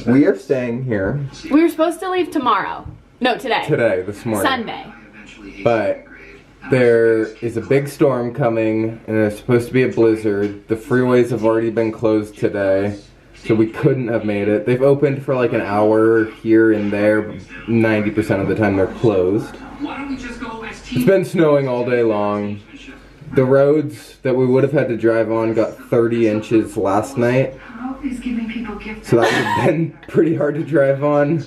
We are staying here. We were supposed to leave tomorrow. No, today. Today, this morning. Sunday. But there is a big storm coming, and it's supposed to be a blizzard. The freeways have already been closed today, so we couldn't have made it. They've opened for like an hour here and there, but 90% of the time they're closed. It's been snowing all day long. The roads that we would have had to drive on got 30 inches last night, so that would have been pretty hard to drive on.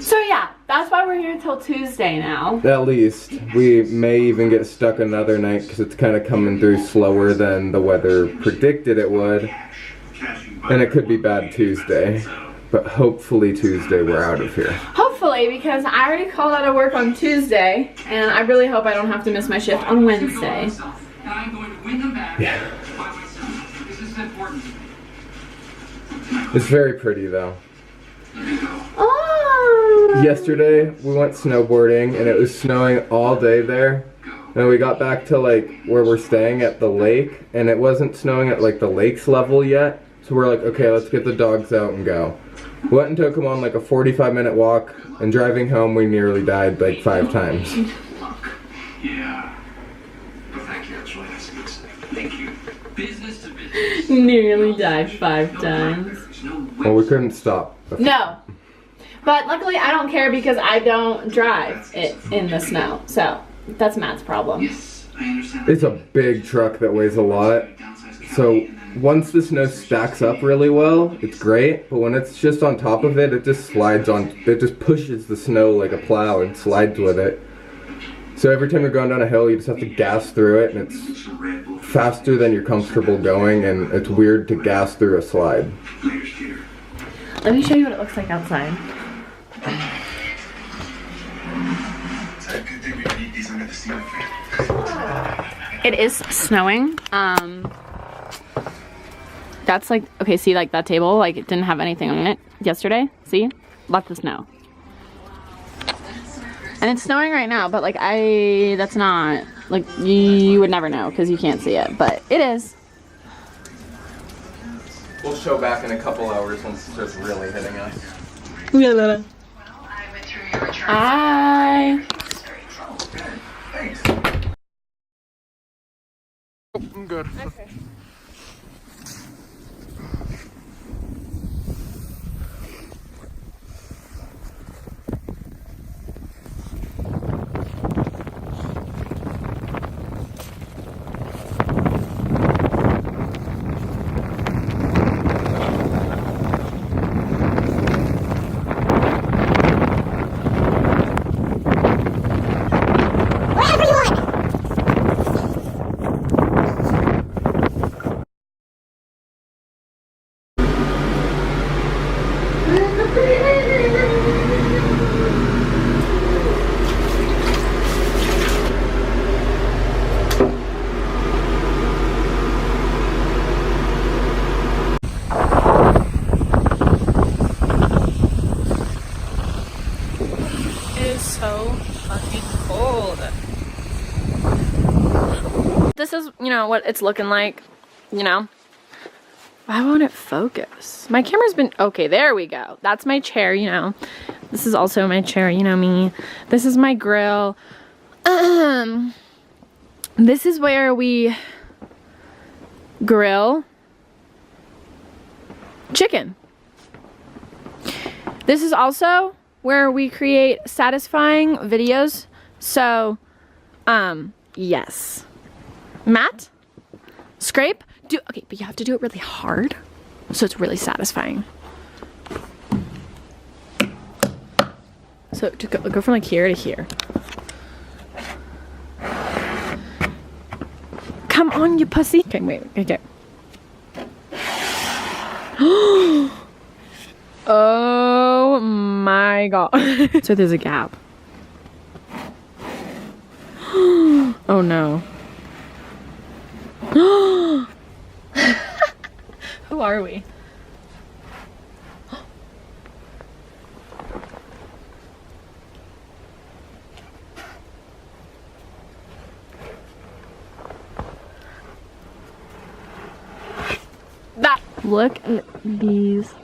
So yeah, that's why we're here till Tuesday now. At least. We may even get stuck another night because it's kind of coming through slower than the weather predicted it would. And it could be bad Tuesday. But hopefully Tuesday we're out of here. Hopefully, because I already called out of work on Tuesday, and I really hope I don't have to miss my shift on Wednesday. Yeah. It's very pretty though. Oh. Yesterday we went snowboarding and it was snowing all day there. And we got back to like where we're staying at the lake, and it wasn't snowing at like the lake's level yet. So we're like, okay, let's get the dogs out and go. Went and took them on like a 45-minute walk, and driving home we nearly died like 5 times. Yeah. But thank you, that's really nice of you to say. Thank you. Business to business. Nearly died 5 times. Well, we couldn't stop. No. But luckily I don't care because I don't drive it in the snow. So that's Matt's problem. Yes, I understand. It's a big truck that weighs a lot. So once the snow stacks up really well, it's great. But when it's just on top of it, it just slides on. It just pushes the snow like a plow and slides with it. So every time you're going down a hill, you just have to gas through it, and it's faster than you're comfortable going, and it's weird to gas through a slide. Let me show you what it looks like outside. It is snowing. That's like, okay, see like that table, like it didn't have anything on it yesterday. See? Lots of snow. And it's snowing right now, but like that's not, like you would never know because you can't see it, but it is. We'll show back in a couple hours once it starts really hitting us. Hi. Thanks. I'm good. Okay. This is, you know, what it's looking like, you know. Why won't it focus? My camera's been, okay, there we go. That's my chair, you know. This is also my chair, you know me. This is my grill. This is where we grill chicken. This is also where we create satisfying videos. So, yes. Matt, scrape, okay, but you have to do it really hard, so it's really satisfying. So to go from like here to here. Come on, you pussy. Okay, wait, okay. Oh my god. So there's a gap. Oh no. Who are we? Look at these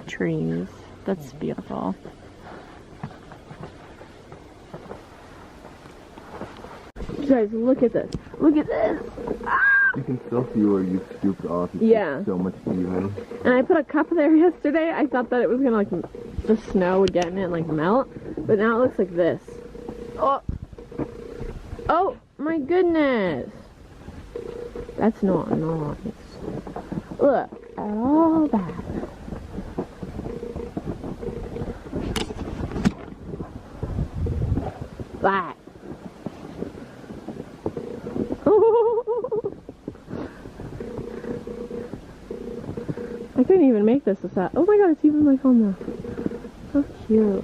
trees. That's beautiful. You guys, look at this. Look at this. You can still see where you scooped off. Yeah. So much even. And I put a cup there yesterday. I thought that it was gonna like the snow would get in it and like melt, but now it looks like this. Oh, oh my goodness. That's not nice. Look at all that. That. I couldn't even make this a set. Oh my god, it's even like on the... So cute.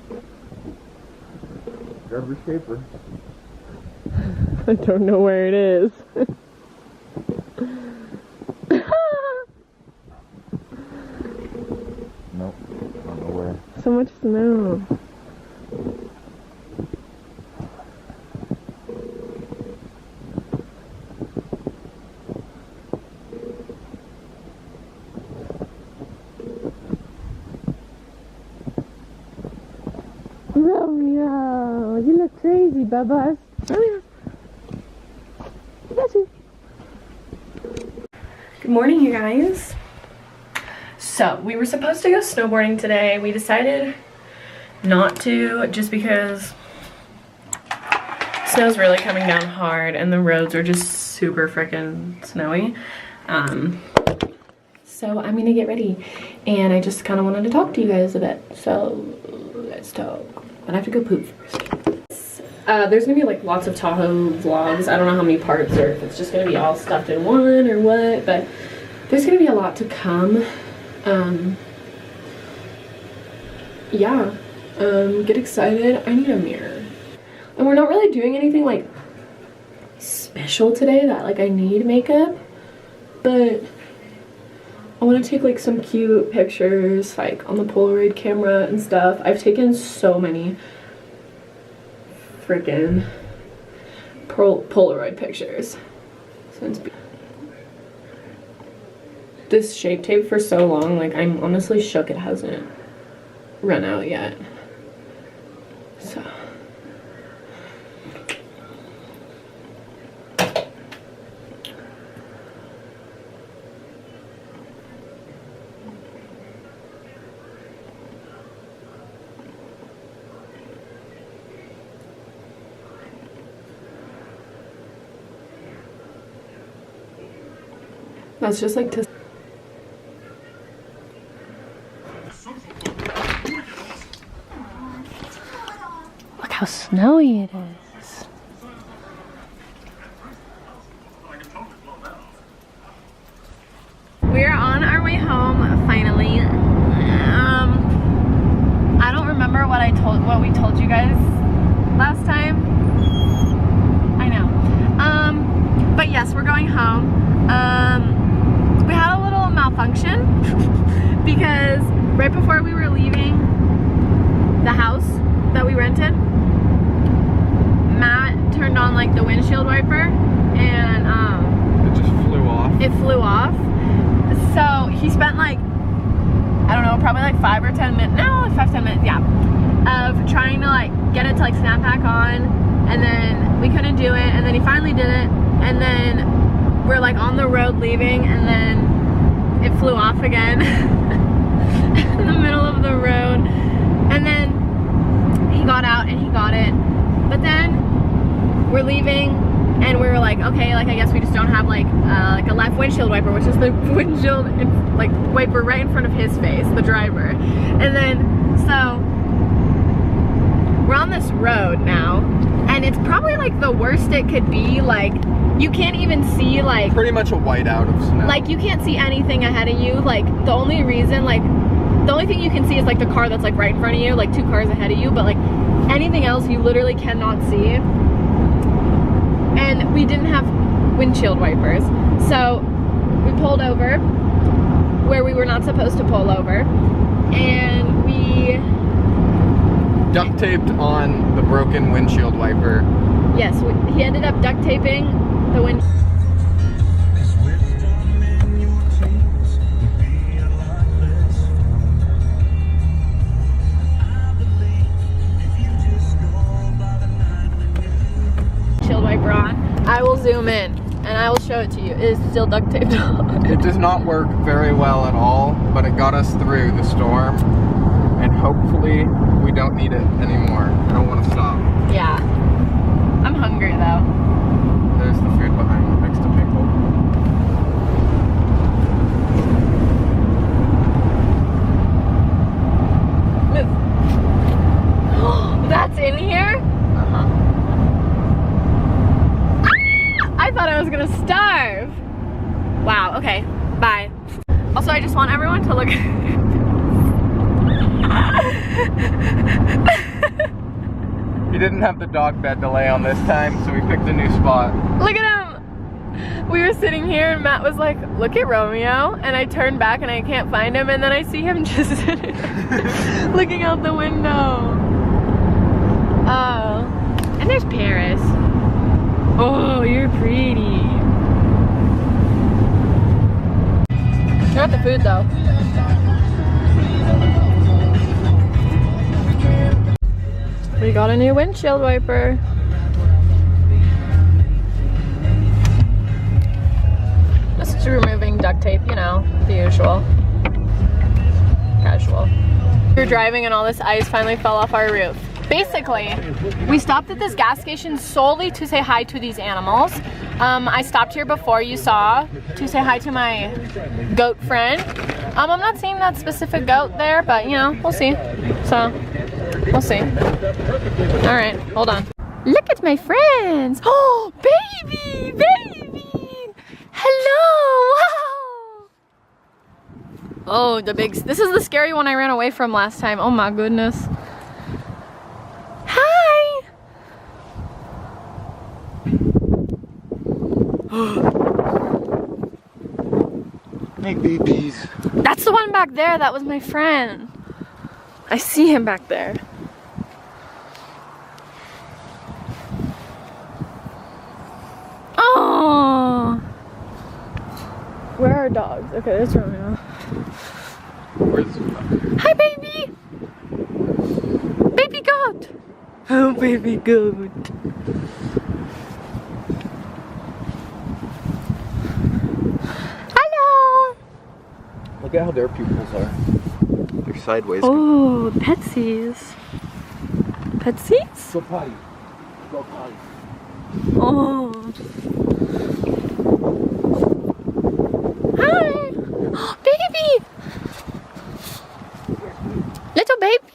Grab your shaper. I don't know where it is. Nope, I don't know where. So much snow. Romeo, you look crazy, Bubba. Romeo. I got you. Good morning, you guys. So, we were supposed to go snowboarding today. We decided not to just because snow's really coming down hard and the roads are just super freaking snowy. So I'm gonna get ready and I just kind of wanted to talk to you guys a bit. So let's talk. But I have to go poop first. There's gonna be like lots of Tahoe vlogs. I don't know how many parts or if it's just gonna be all stuffed in one or what, but there's gonna be a lot to come. Yeah, get excited. I need a mirror. And we're not really doing anything like special today that like I need makeup, but I want to take like some cute pictures like on the Polaroid camera and stuff. I've taken so many freaking Polaroid pictures since this Shape Tape for so long. Like I'm honestly shook it hasn't run out yet. So that's just like to look how snowy it is. We're on our way home finally. I don't remember what we told you guys last time. I know. But yes, we're going home. We had a little malfunction because right before we were leaving the house that we rented, Matt turned on like the windshield wiper and it just flew off. It flew off. So he spent like, I don't know, probably like 5 or 10 minutes, no, 5-10 minutes, yeah, of trying to like get it to like snap back on, and then we couldn't do it, and then he finally did it, and then we're like on the road leaving, and then it flew off again in the middle of the road, and then he got out and he got it, but then we're leaving and we were like, okay, like I guess we just don't have like a left windshield wiper, which is the windshield like wiper right in front of his face, the driver. And then so we're on this road now, and it's probably like the worst it could be. Like you can't even see like pretty much a whiteout of snow. Like you can't see anything ahead of you. Like the only reason, like the only thing you can see is like the car that's like right in front of you, like 2 cars ahead of you, but like anything else you literally cannot see. And we didn't have windshield wipers, so we pulled over where we were not supposed to pull over, and we duct taped on the broken windshield wiper. Yes, he ended up duct taping the zoom in and I will show it to you. It is still duct taped on. It does not work very well at all, but it got us through the storm, and hopefully we don't need it anymore. I don't want to stop. Yeah. I'm hungry though. There's the food behind next to Pickle. That's in here? Uh-huh. I thought I was gonna starve. Wow, okay, bye. Also, I just want everyone to look at He didn't have the dog bed to lay on this time, so we picked a new spot. Look at him! We were sitting here and Matt was like, look at Romeo, and I turned back and I can't find him, and then I see him just sitting looking out the window. Oh, and there's Paris. Oh, you're pretty. I got the food though. We got a new windshield wiper. Just removing duct tape, you know, the usual. Casual. We were driving and all this ice finally fell off our roof. Basically, we stopped at this gas station solely to say hi to these animals. I stopped here before, you saw, to say hi to my goat friend. I'm not seeing that specific goat there, but you know, we'll see. So, we'll see. All right, hold on. Look at my friends. Oh, baby, baby. Hello, wow. Oh, this is the scary one I ran away from last time. Oh my goodness. Hi. Hey, babies. That's the one back there. That was my friend. I see him back there. Oh. Where are dogs? Okay, there's Romeo. Where's the dog? Hi, baby. Baby goat. Oh, baby goat. Hello. Look at how their pupils are. They're sideways. Oh, Petsies. Petsies? Go potty. Go potty. Oh. Hi. Baby. Little baby.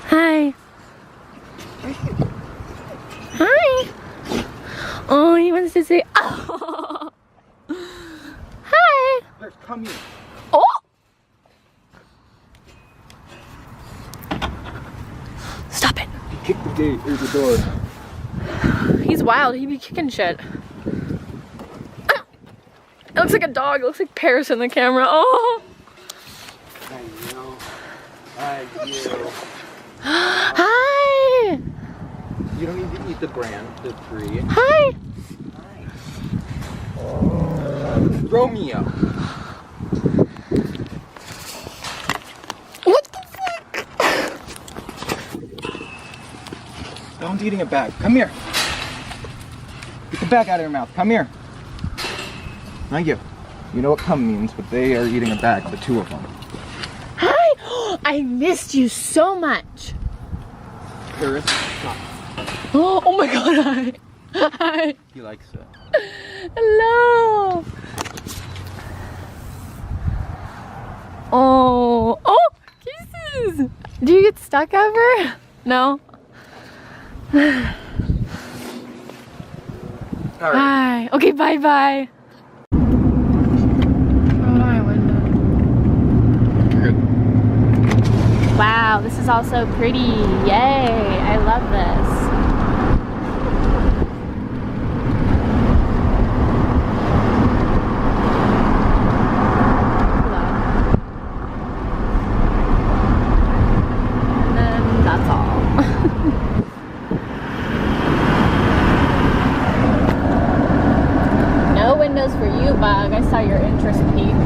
Hi. Hi. Oh, he wants to say, oh. Hi. Here, come here. Oh. Stop it. Kick the gate or the door. He's wild. He be kicking shit. It looks like a dog. It looks like Paris in the camera. Oh. I know. I know. Hi. You don't need to eat the brand, the tree. Hi. Romeo. What the fuck? Don't eating a bag. Come here. Get the bag out of your mouth. Come here. Thank you. You know what come means, but they are eating a bag, the two of them. Hi. I missed you so much. Paris, stop. Oh my god. Hi. Hi. He likes it. Hello. Oh. Oh. Kisses. Do you get stuck ever? No. All right. Hi. Okay, bye-bye. Wow, this is all so pretty. Yay, I love this. Hello. And then that's all. No windows for you, Bug. I saw your interest peak.